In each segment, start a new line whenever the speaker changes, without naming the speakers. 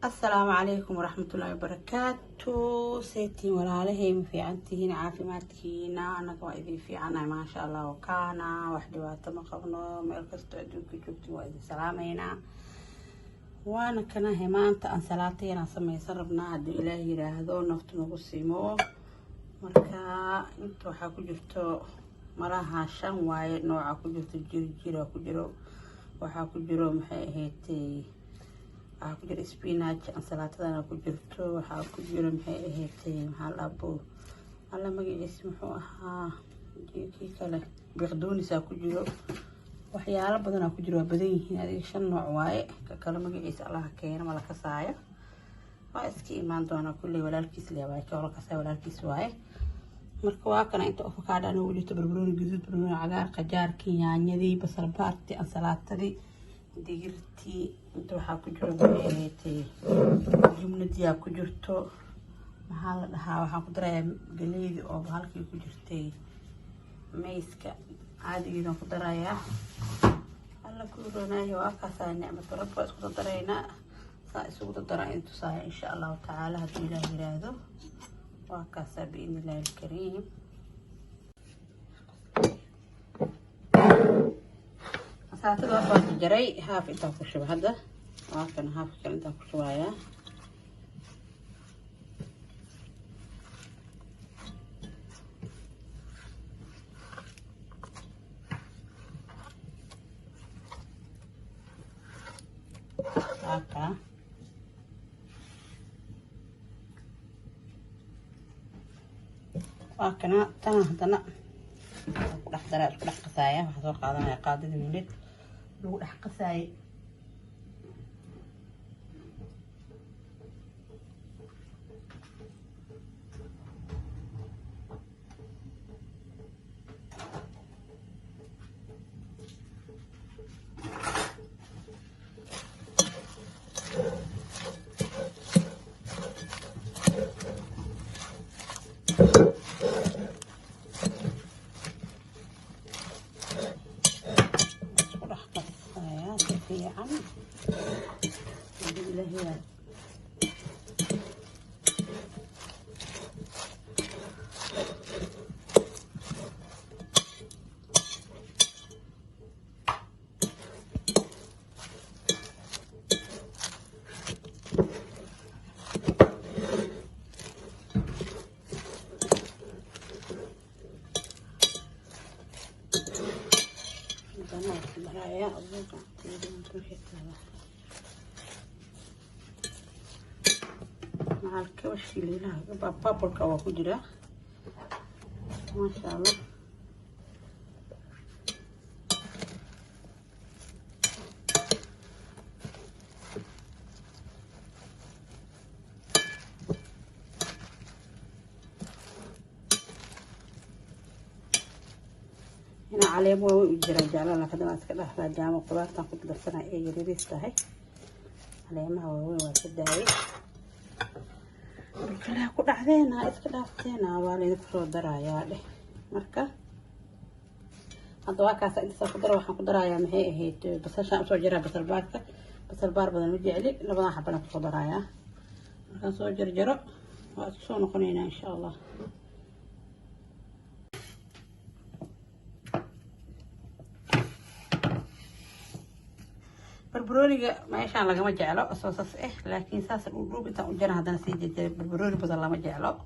السلام عليكم ورحمة الله وبركاته. سيتي ولا لهي في عنتهين عافي ماتكينا أنا قاعدين في عنا ما شاء الله وكانا وحدي واتما قبنا ملكست عدوك جبتي وإذا سلامينا وانا كنا همان تأن سلاتي أنا سمي سربنا عدو إلهي راهدو نفط نقسمو مركا انتو حاكو جرتو مراها شان واي نوعا كو جرتو جيرو كو جرو وحا كو جرو محي هيتي waxaa ku jira spinach ansalatadana ku jirto waxaa ku jira maxay ahaatay maxaa laabo alla magaciisa muxuu ahaa kii kale biqdoonisa ku jiro waxyaalo badan ku jiro badan yihiin adiga shan nooc waaye ka kale magaciisa Allah keena ma la kasaayo waa iska imaan doona kulli walaalkiis leeyahay ka wala kasay walaalkiis waaye marka waa kana inta avocado aan ugu jirto barbarooni guduud barbarooni cagaar qajaarkii yaanyadii basal baarti ansalatadii digirti inta waxaa ku jiro bareetay jumladiya ku jirto maxaa la dhahaa waxaan ku darayaa galeeydi oo halkii ku jirtay mayska caadigeedan ku darayaa alla ku roonaayo waa kaasay nicmada rabbi isku darayna saa isugu daraa intu saa insha Allah taala hadii la yiraahdo waa kaasay biidnillaahi kariim ساعتها أصلاً جري هاف أنت كشوا هذا وكان هاف كان أنت كشوايا هكا وكنا تنا كل حدرات كل قصايا وحصل قاعدنا قاعدة من لو راح قصاي مع الكوش اللي لها بابريكا وخضرة ما شاء الله هنا عليه مو يجرى جالا لكن ما تكده راجعه وقبار تاخد لسنا ايه يريدسته هاي عليه ما هو واسد هاي kala ku dhacdeena iska dhaafteena waa la idin soo darayaa leh marka hadda waa kaas inta soo daro waxaan ku darayaa maxay ahayd basasha soo jira basal baar badan ma jecli labadan xabana ku soo darayaa markaan soo jarjaro waa soo noqonaynaa insha Allah بربروني ما يشان لقى ما جعله أساس لكن ساس الوجوب أنت أجرنا هذا نسيج بربروني بدل ما جعله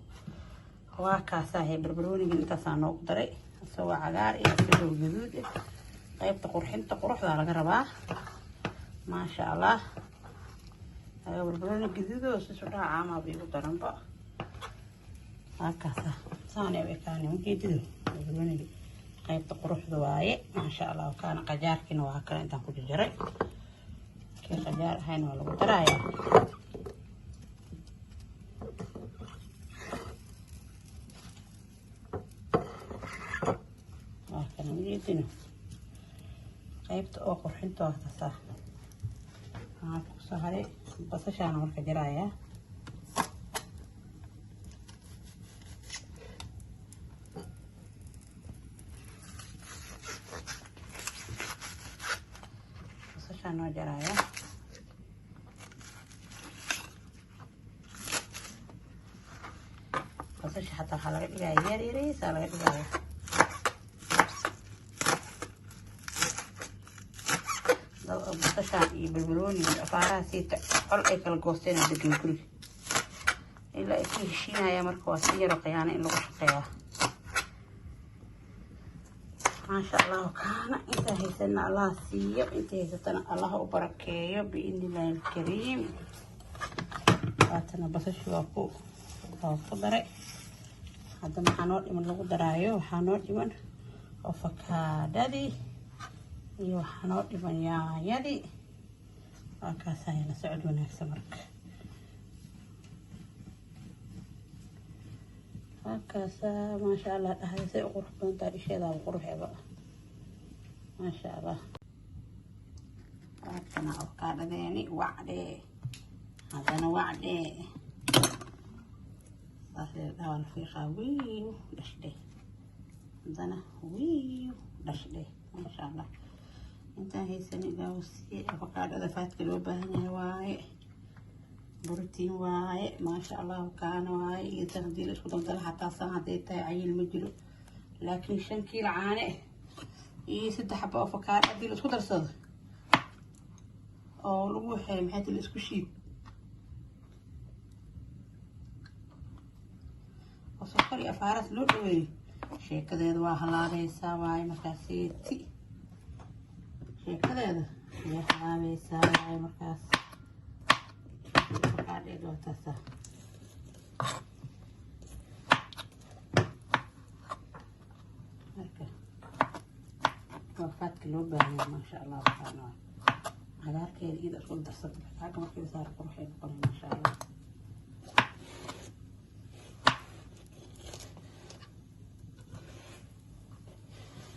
هو كاسة هي بربروني من أنت سانو قدري سوى عقار يسوي جدود طيب تقرحين تقرح ذا لقربا ما شاء الله بربروني جديد وسوى عامة بيقدرن بقى هكذا ثانية بكاني ممكن جديد بربروني طيب تقرح ذواي ما شاء الله وكان قجار كنا وهكذا أنت كل جري قجار هاي ولا بدرايا وهكذا نجيبينه قيبت أوقف حنتو هذا صح ها صهري بس عشان أورك جرايا بس عشان جرايا basasha xataa waxaa laga dhigaya yar yariisa laga dhigaya. basashaan iyo balbalooni iyo afaaraha siita col ay kala goosteen oo degan guriga ilaa ay ka heshiinaya. marka waa si yaro khiyaano in lagu shaqeeyaa. maasha allah kaana intaa haysana allah siiyo, inta haysatana allah u barakeeyo biidnillahi alkariim. waatana basashu waa ku daray. hadda maxaa noo dhiman lagu daraayo? waxaa noo dhiman afakaadhadii iyo waxaa noo dhiman yaanyadii. waa kaasaya la socod wanaagsan. marka هكذا ما شاء الله. هذا سيء قرح بنتار إشي ذا القرح بقى ما شاء الله. أنا أفكار ذيني وعدي هذا أنا وعدي صار داون في خوي دشدي هذا أنا وي دشدي ما شاء الله. أنت هي سنة جوسي أفكار ذا فات كيلو بهني واي بروتين واي ما شاء الله. وكان واي تغديل اسكو دلدل حتى صنع ديتا عيل مجلو. لكن 5 كيلو عانق اي 6 حبة افكار ادي اسكو درسد او لو وخي محيت الاسكو شيب وسكري افارس لو دوي sheekadeedu waa halaabaysaa waaye markaasiti sheekadeeda way halaabaysaa waaye markaas fakaadeedu waa taasa. marka waa faadka loo baahanyahay maasha allah. waxaana cagaarkeeda iyada isku darsada xagga markii saar quruxeeda noqonay maasha allah.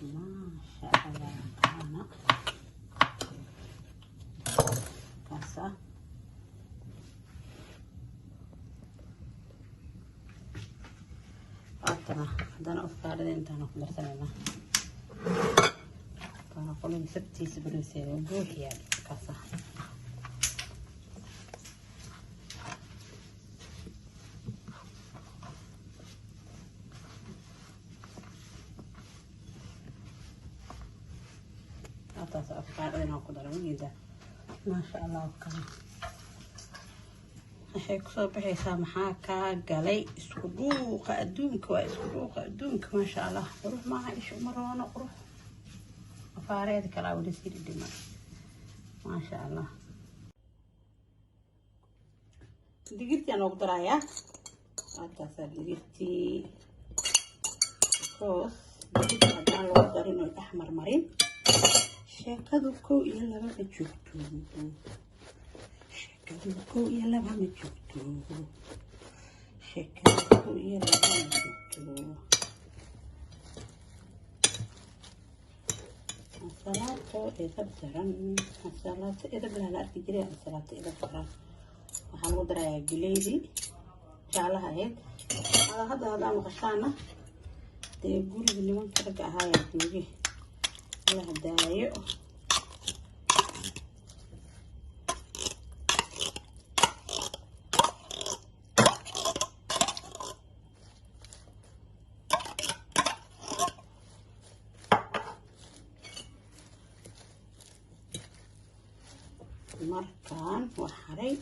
ما شاء الله. أنا كاسة أتنا عندنا أفكار ذي أنت نقدر سلامة. أنا أقول سبتي سبريسي وبروح يعني كاسة. taas afkaar inaan ku daro weligeeda maasha allah. kana waxay kusoo baxaysaa maxaa kaa galay isku dhuuqa adduunka. waa isku dhuuqa adduunka maasha allah. qurux maaha isha umaroono qurux afaareeda kalaa weli sii dhidhiman maasha allah. digirtii aan ugu darayaa halkaasaa digirtii because digirta haddaan lagu darin oo dhex marmarin sheekadu 1 iyo 2 ma joogto. sheekadu 1 iyo 2 ma joogto. sheekadu 1 iyo 2 ma joogto. ansalaato edab daran ansalaato edab la arki jiray ansalaato edab daran. waxaan ugu darayaa galeydii jeclaha ahayd. hadda haddaan maqashaana dee guriga nimanka ragga ahaayaa jooge la hadaayo. markaan waxaray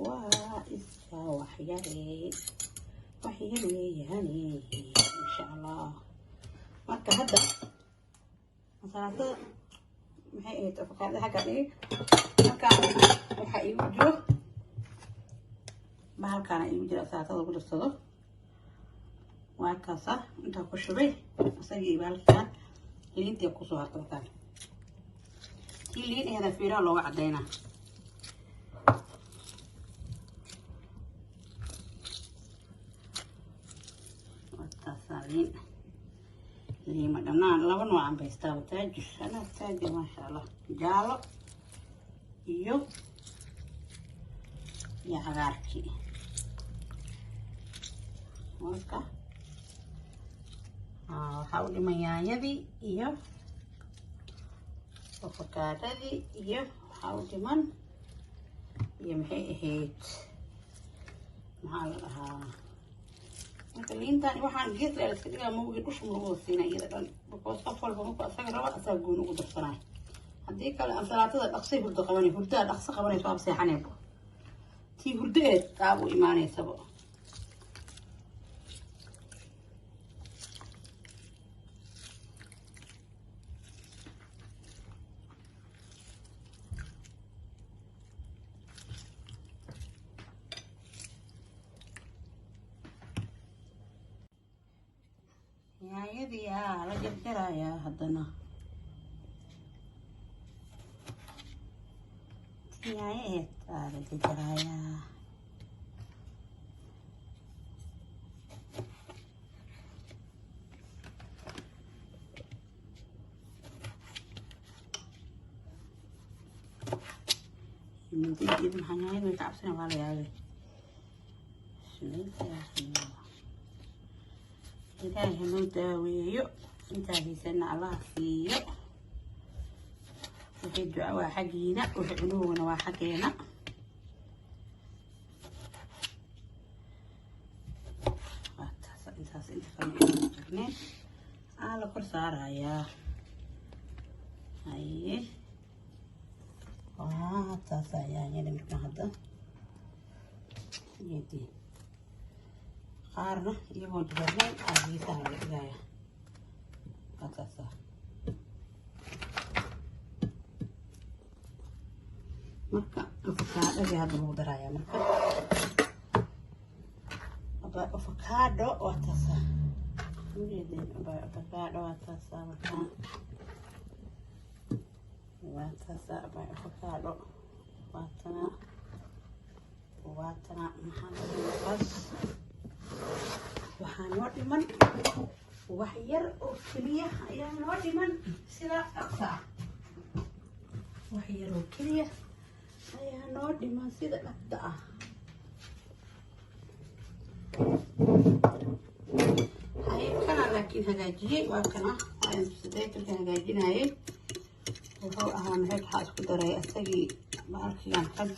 waa iska waxyare yani insha allah. marka hadda masalatada maxay ahayd afakaada xagga dhig. markaan waxaa iigu jiro bahalkaana iigu jira salaatada lagu darsado. waa kaasa intaa ku shubay isagii bahalkaan liintii kusoo harta. markaan tii liin aheeda fiiraha looga cadaynaa. liima dhanaan 2 noocan bay istaa taajir. ana taajir maasha allah. jaalo iyo cagaarkii. marka waxaa u dhiman yaanyadii iyo afakaadhadii iyo waxaa u dhiman iyo maxay ahayd maxaa la dhahaa liintan waxaan geed la iska dhigaa mawgii dhushum lagu wasiinay iyada dhan because qof walba markuu asaga rabo asaga gooni ugu darsanay haddii kale ansalaatada dhaqsay hurdo qabanay hurdaa dhaqso qabanayso waa seexanaybo tii hurdeed qaab u imaanaysaba yaanyadii la jarjarayaa haddana yaanyaheed la jarjarayaa mindidii maxaa yaanyada inta cabsana waa la yaabay ilaahay hanoo daaweeyo intaa haysana allaha siiyo wixii duca waa xaggiina wixii cunugana waa xaggeena intaas inta kale jirneen la kor saarayaa haye taas ayaa yaanyada markaan hadda iyadii qaarna iyagoo jarneen geesaha la dhigaya taasa marka afakaadhadii hadda lagu darayaa marka afakaadho waa taasa afakaadho waa taasa markaan waa taasa afakaadho waatana waxaa noo dhiman wax yar oo keliya ayaa noo dhiman sida dhaqsa wax yar oo keliya ayaa noo dhiman sida dhaqda ah kana laakiin hagaajiyey waa kana sideetanka hagaajinayay wuxuu ahaa maxay waxaa isku daray asagii baalkigan xag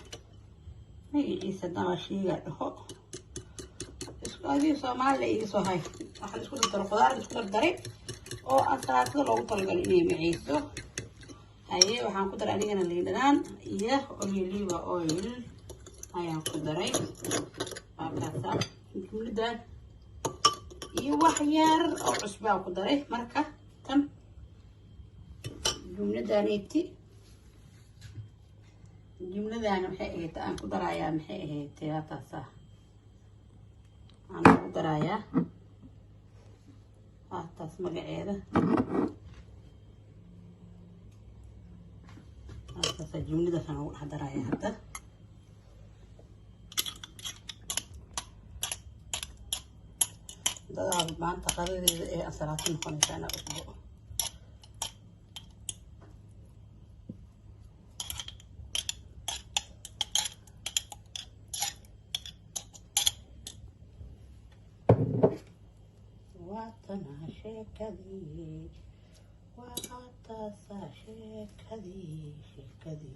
magaciisa damashiiga dhaho adii Soomaali iga soo hay waxaan isku daro qudaar isku dardaray oo ansalaatada loogu talagalay inay maciiso haye waxaan ku daray anigana liin dhanaan iyo olive oil ayaan ku daray baakaasa jumladan iyo wax yar oo cusbo ku daray marka tan jumladan waxay ahayd aan ku darayaa maxay ahayd taasa أنا أقدر يا تصمج عيدا تسجلني ده أنا أقول حضر يا هذا ده ما أنت قرر أسرات نخوني أنا أسبوع واتنا شيكدي واتاسا شيكدي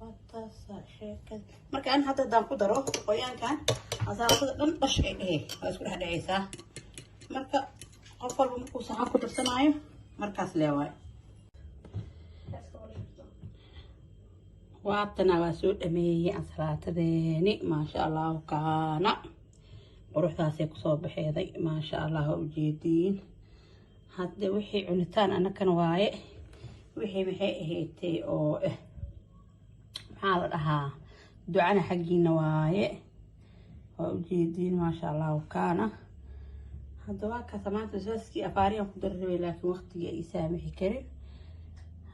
واتاسا شيكدي markaan hadda daan ku daro qoyaankan asaarada dhan bash ee waa isku dhaxaysaa marka qof walba markuu saxan ku darsanayo markaas leewaay waatana waa soo dhameeyay ansalaatadeeni maasha Allah kaana quruxdaasay ku soo baxeeday maasha Allah ujeediin hadda wixii cunitaan anakana waaye wixii maxay ahaatay oo maxaa la dhahaa ducana xaqiina waaye oo ujeediin maasha Allah kaana hadda waa ka samaanta saaskii afaariyan ku darrabay laakiin waqtiga ay saamixi karin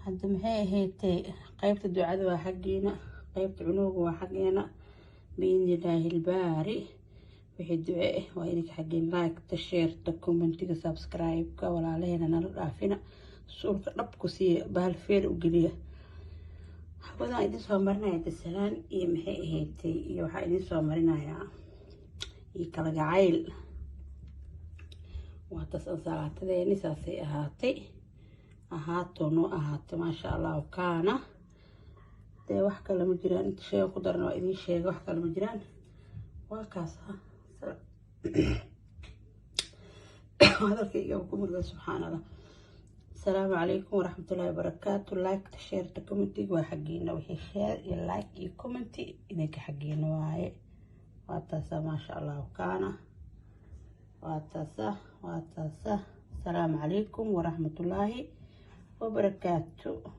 hadda maxay ahaatay qaybta ducada waa xaqiina qaybta cunuga waa xaqiina biidnillaahi albaari wixii duce waa inay xaqeen like share comment subscribe ka walaalahayna nala dhaafina suulka dhabku si bahal feel u galiya waxaan idin soo marinayaa salaan iyo maxay ahaatay iyo waxa idin soo marinayaa iyo kala gacayl waa tas ansalaatadeeni saasay ahaatay ahaato maasha Allah kaana dee wax kale ma jiraan inta shay ku darno idin sheego wax kale ma jiraan waa kaas هذا الكي أبوكم سبحان الله. السلام عليكم ورحمة الله وبركاته. لايك تشير تكومنتي وحقينا وحي شير اللايك يكومنتي إنك حقينا واي واتاسا ما شاء الله وكان واتاسا. السلام عليكم ورحمة الله وبركاته.